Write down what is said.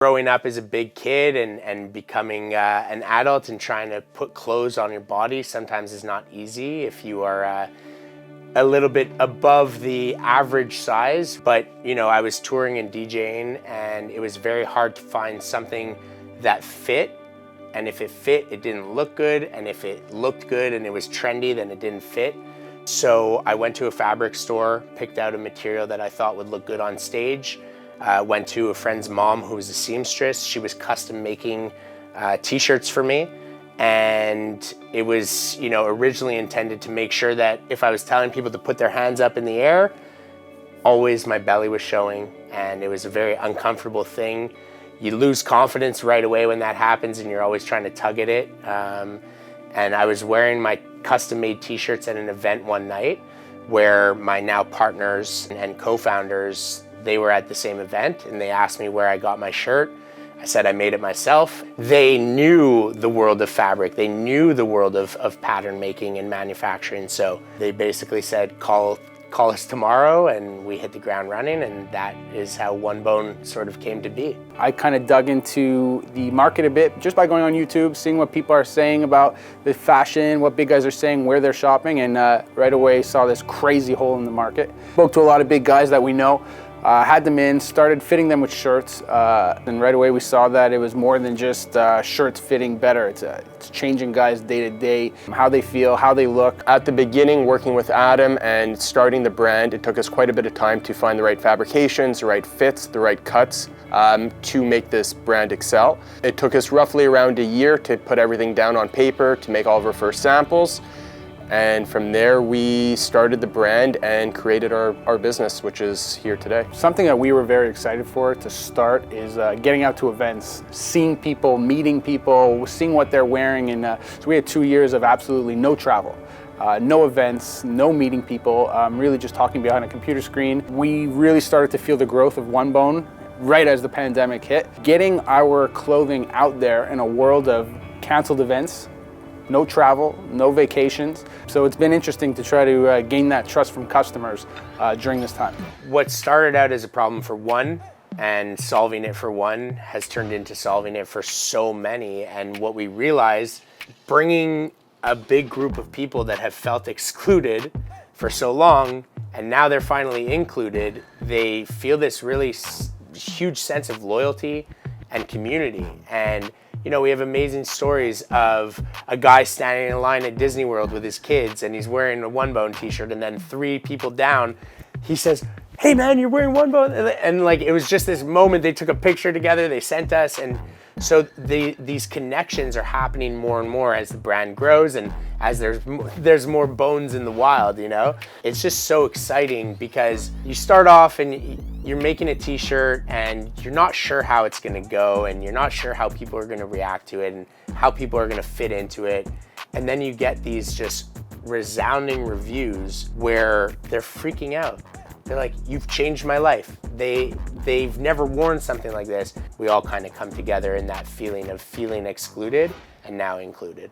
Growing up as a big kid and becoming an adult and trying to put clothes on your body sometimes is not easy if you are a little bit above the average size. But you know, I was touring and DJing, and it was very hard to find something that fit. And if it fit, it didn't look good. And if it looked good and it was trendy, then it didn't fit. So I went to a fabric store, picked out a material that I thought would look good on stage. Went to a friend's mom who was a seamstress. She was custom making t-shirts for me. And it was, you know, originally intended to make sure that if I was telling people to put their hands up in the air, always my belly was showing, and it was a very uncomfortable thing. You lose confidence right away when that happens, and you're always trying to tug at it. And I was wearing my custom-made t-shirts at an event one night where my now partners and co-founders, they were at the same event, and they asked me where I got my shirt. I said I made it myself. They knew the world of fabric. They knew the world of pattern making and manufacturing. So they basically said, call us tomorrow, and we hit the ground running, and that is how One Bone sort of came to be. I kind of dug into the market a bit just by going on YouTube, seeing what people are saying about the fashion, what big guys are saying, where they're shopping, and right away saw this crazy hole in the market. Spoke to a lot of big guys that we know, had them in, started fitting them with shirts, and right away we saw that it was more than just shirts fitting better. It's changing guys day to day, how they feel, how they look. At the beginning, working with Adam and starting the brand, it took us quite a bit of time to find the right fabrications, the right fits, the right cuts to make this brand excel. It took us roughly around a year to put everything down on paper, to make all of our first samples. And from there, we started the brand and created our business, which is here today. Something that we were very excited for to start is getting out to events, seeing people, meeting people, seeing what they're wearing. And so we had 2 years of absolutely no travel. No events, no meeting people, really just talking behind a computer screen. We really started to feel the growth of One Bone right as the pandemic hit. Getting our clothing out there in a world of canceled events, no travel, no vacations. So it's been interesting to try to gain that trust from customers during this time. What started out as a problem for one and solving it for one has turned into solving it for so many. And what we realized, bringing a big group of people that have felt excluded for so long, and now they're finally included, they feel this really huge sense of loyalty and community. And you know, we have amazing stories of a guy standing in line at Disney World with his kids, and he's wearing a One Bone t-shirt, and then 3 people down, he says, "Hey man, you're wearing One Bone." And like, it was just this moment. They took a picture together, they sent us, and so these connections are happening more and more as the brand grows and as there's more bones in the wild, you know? It's just so exciting because you start off and you're making a t-shirt and you're not sure how it's gonna go, and you're not sure how people are gonna react to it and how people are gonna fit into it. And then you get these just resounding reviews where they're freaking out. They're like, "You've changed my life." They've never worn something like this. We all kind of come together in that feeling of feeling excluded and now included.